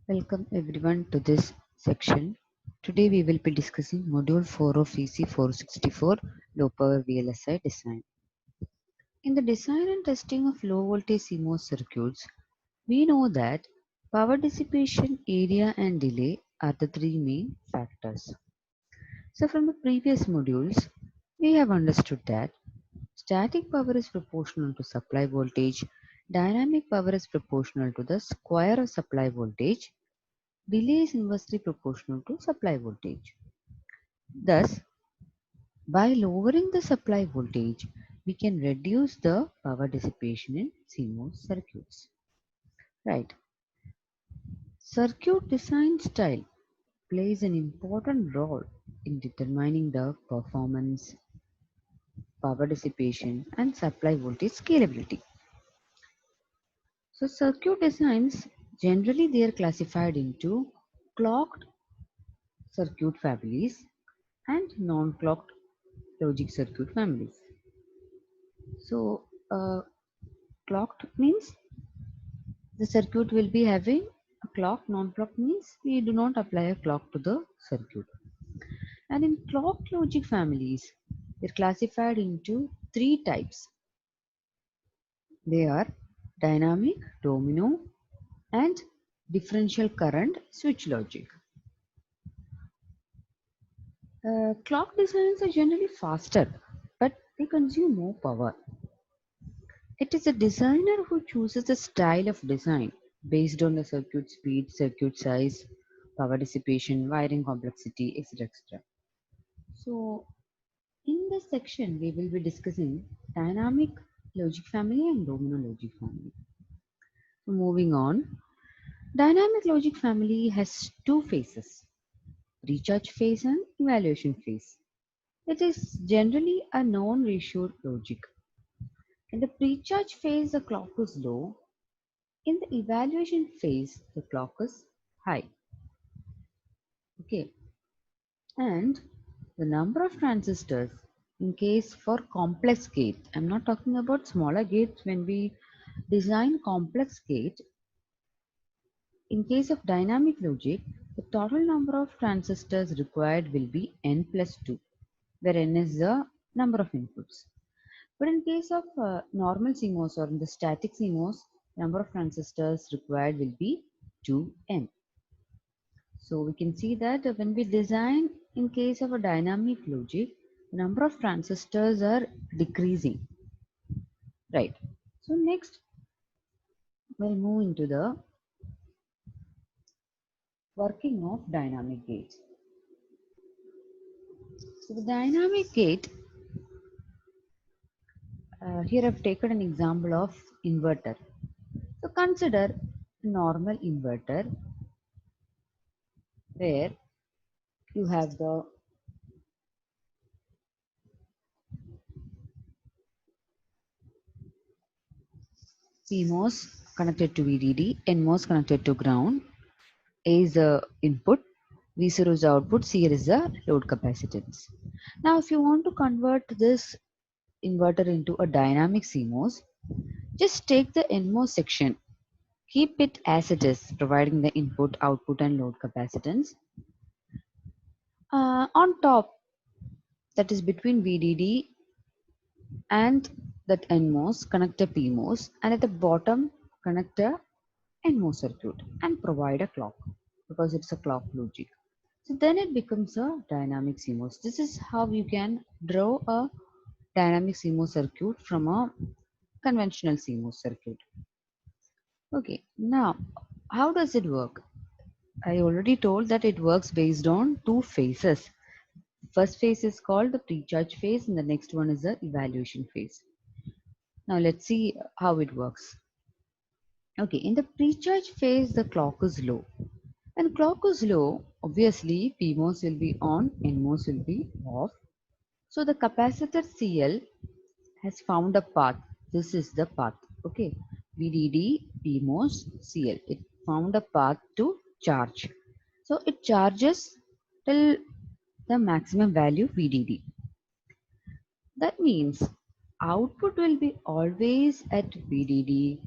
Welcome everyone to this section. Today we will be discussing Module 4 of EC 464 Low Power VLSI Design. In the design and testing of low voltage CMOS circuits, we know that power dissipation, area and delay are the three main factors. So from the previous modules, we have understood that static power is proportional to supply voltage, dynamic power is proportional to the square of supply voltage, delay is inversely proportional to supply voltage. Thus, by lowering the supply voltage, we can reduce the power dissipation in CMOS circuits. Right. Circuit design style plays an important role in determining the performance, power dissipation, and supply voltage scalability. So, circuit designs generally they are classified into clocked circuit families and non-clocked logic circuit families. So, clocked means the circuit will be having a clock. Non-clocked means we do not apply a clock to the circuit. And in clocked logic families, they're classified into three types. They are dynamic, domino, and differential current switch logic. Clock designs are generally faster, but they consume more power. It is a designer who chooses a style of design based on the circuit speed, circuit size, power dissipation, wiring complexity, etc. etc. So, in this section, we will be discussing dynamic logic family and domino logic family. So, moving on, dynamic logic family has two phases, recharge phase and evaluation phase. It is generally a non-ratioed logic. In the pre-charge phase, the clock is low. In the evaluation phase, the clock is high. Okay, and the number of transistors in case for complex gate, I'm not talking about smaller gates. When we design complex gate, in case of dynamic logic, the total number of transistors required will be n plus 2, where n is the number of inputs. But in case of normal CMOS or in the static CMOS, number of transistors required will be 2n. So we can see that when we design in case of a dynamic logic, the number of transistors are decreasing. Right. So next we'll move into the working of dynamic gates. So the dynamic gate, here I've taken an example of inverter. So consider a normal inverter where you have the PMOS connected to VDD, NMOS connected to ground. A is the input, V0 is the output, CL is the load capacitance. Now, if you want to convert this inverter into a dynamic CMOS, just take the NMOS section, keep it as it is, providing the input, output, and load capacitance. On top, that is between VDD and that NMOS, connect a PMOS, and at the bottom, connect a NMOS circuit and provide a clock because it's a clock logic. So then it becomes a dynamic CMOS. This is how you can draw a dynamic CMOS circuit from a conventional CMOS circuit. Okay, now how does it work? I already told that it works based on two phases. First phase is called the pre-charge phase and the next one is the evaluation phase. Now let's see how it works. Okay, in the pre-charge phase the clock is low. When clock is low, obviously PMOS will be on, NMOS will be off. So the capacitor CL has found a path. This is the path. Okay. VDD, PMOS, CL. It found a path to charge. So it charges till the maximum value VDD. That means output will be always at VDD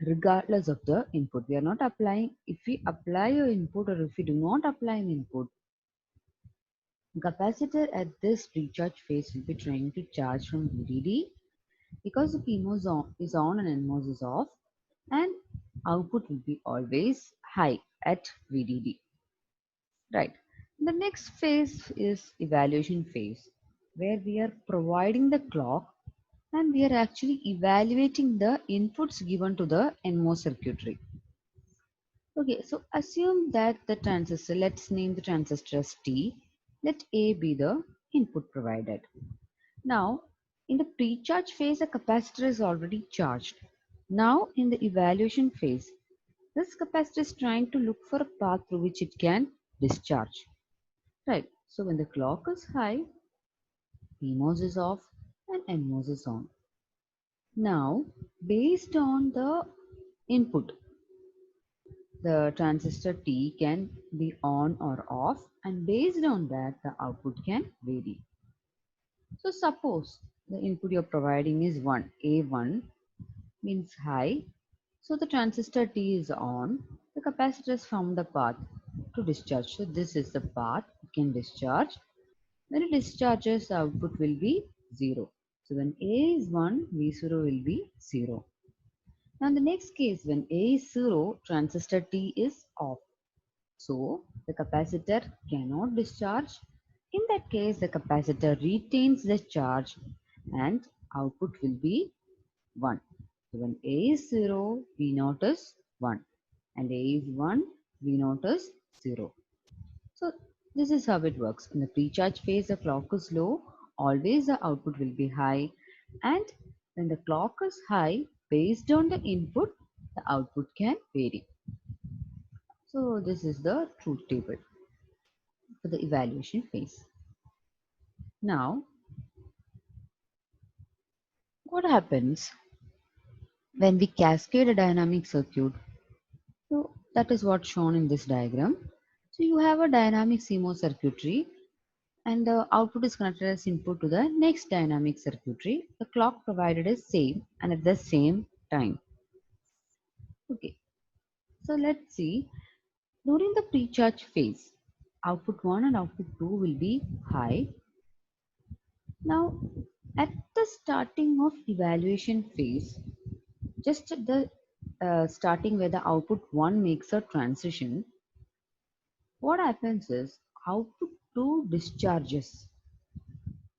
regardless of the input. We are not applying, if we apply an input or if we do not apply an input, capacitor at this recharge phase will be trying to charge from VDD because the PMOS is on and NMOS is off, and output will be always high at VDD. Right. The next phase is evaluation phase, where we are providing the clock and we are actually evaluating the inputs given to the NMOS circuitry. Okay, so assume that the transistor, let's name the transistor as T, let A be the input provided. Now, in the pre-charge phase, the capacitor is already charged. Now, in the evaluation phase, this capacitor is trying to look for a path through which it can discharge. Right. So when the clock is high, PMOS is off and NMOS is on. Now, based on the input, the transistor T can be on or off, and based on that, the output can vary. So suppose the input you're providing is 1, A1 means high. So the transistor T is on. The capacitor has found the path to discharge. So this is the path it can discharge. When it discharges, the output will be 0. So when A is 1, V0 will be 0. Now in the next case, when A is 0, transistor T is off. So the capacitor cannot discharge. In that case, the capacitor retains the charge and output will be 1. So when A is 0, V0 is 1. And A is 1, V0 is 0. So this is how it works. In the pre-charge phase, the clock is low. Always the output will be high. And when the clock is high, based on the input, the output can vary. So this is the truth table for the evaluation phase. Now, what happens when we cascade a dynamic circuit? So that is what's shown in this diagram. So you have a dynamic CMOS circuitry and the output is connected as input to the next dynamic circuitry. The clock provided is same and at the same time. Okay, so let's see. During the pre-charge phase, output 1 and output 2 will be high. Now, at the starting of evaluation phase, just at the starting where the output 1 makes a transition, what happens is output 2 discharges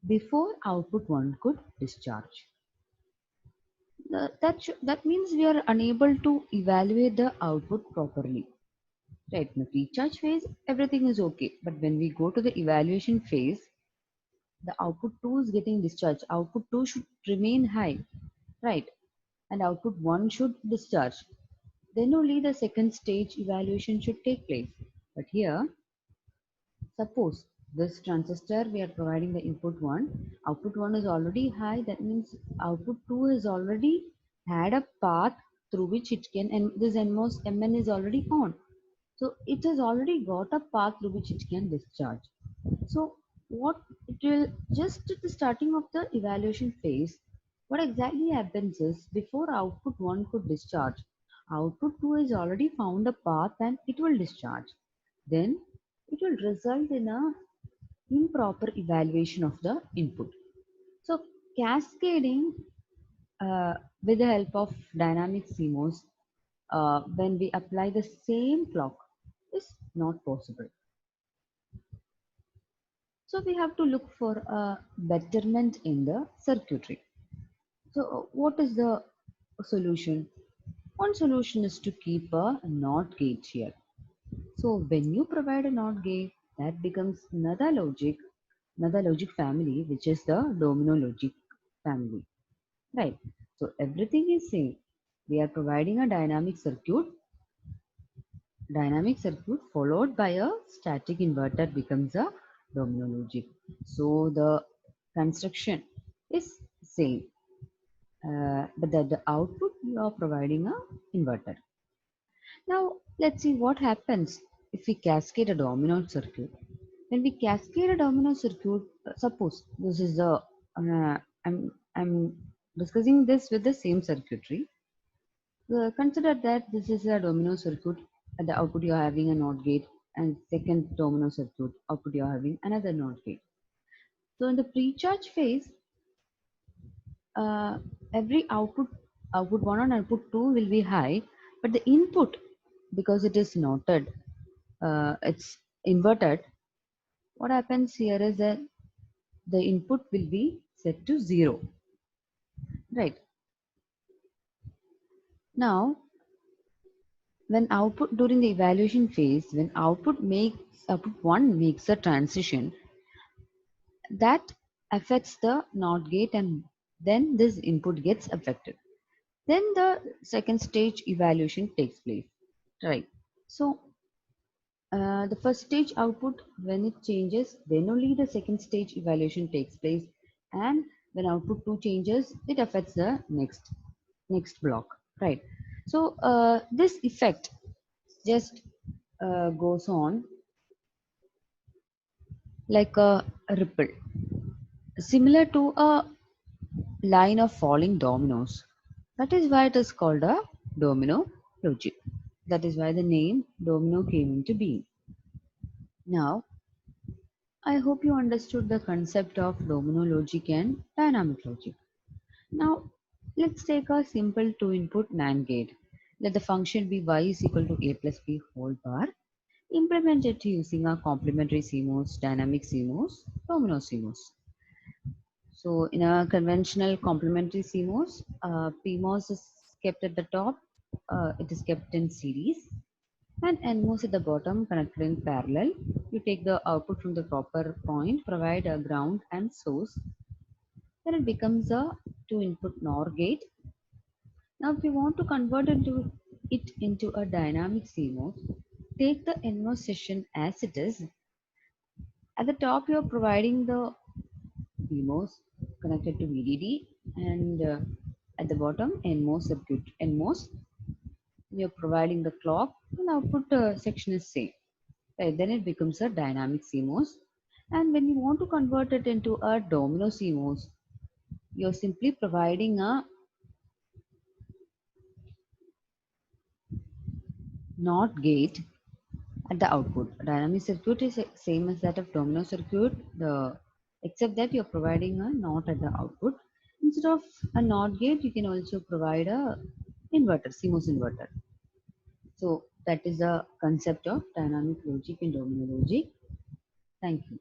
before output 1 could discharge. That means we are unable to evaluate the output properly. Right, in the pre-charge phase, everything is okay. But when we go to the evaluation phase, the output 2 is getting discharged. Output 2 should remain high, right? And output 1 should discharge. Then only the second stage evaluation should take place. But here, suppose this transistor, we are providing the input 1, output 1 is already high, that means output 2 has already had a path through which it can, and this NMOS MN is already on. So it has already got a path through which it can discharge. So what it will, just at the starting of the evaluation phase, what exactly happens is before output 1 could discharge, output 2 has already found a path and it will discharge. Then it will result in a improper evaluation of the input. So cascading with the help of dynamic CMOS when we apply the same clock is not possible. So we have to look for a betterment in the circuitry. So what is the solution? One solution is to keep a NOT gate here. So when you provide a NOT gate, that becomes another logic family, which is the domino logic family. Right. So everything is same. We are providing a dynamic circuit followed by a static inverter becomes a domino logic. So the construction is same, but the output you are providing a inverter. Now let's see what happens if we cascade a domino circuit. When we cascade a domino circuit, suppose this is I'm discussing this with the same circuitry. Consider that this is a domino circuit. At the output, you are having a NOT gate, and second domino circuit output, you are having another NOT gate. So in the pre-charge phase, uh, every output one and output two will be high, but the input, because it is noted, it's inverted. What happens here is that the input will be set to 0, right? Now, when output during the evaluation phase, when output 1 makes a transition, that affects the NOT gate, and then this input gets affected. Then the second stage evaluation takes place, right? So the first stage output, when it changes, then only the second stage evaluation takes place, and when output 2 changes, it affects the next block, right? So this effect just goes on like a ripple, similar to a line of falling dominoes. That is why it is called a domino logic. That is why the name domino came into being. Now, I hope you understood the concept of domino logic and dynamic logic. Now, let's take a simple two input NAND gate. Let the function be y is equal to a plus b whole bar. Implement it using a complementary CMOS, dynamic CMOS, domino CMOS. So, in a conventional complementary CMOS, PMOS is kept at the top, it is kept in series, and NMOS at the bottom connected in parallel. You take the output from the proper point, provide a ground and source, then it becomes a two input NOR gate. Now, if you want to convert it into a dynamic CMOS, take the NMOS session as it is. At the top, you are providing the PMOS connected to VDD, and at the bottom, NMOS circuit. NMOS, you're providing the clock, and output section is same. Right, then it becomes a dynamic CMOS. And when you want to convert it into a domino CMOS, you're simply providing a NOT gate at the output. Dynamic circuit is same as that of domino circuit, except that you're providing a NOT at the output. Instead of a NOT gate, you can also provide a inverter, CMOS inverter. So that is the concept of dynamic logic and domino logic. Thank you.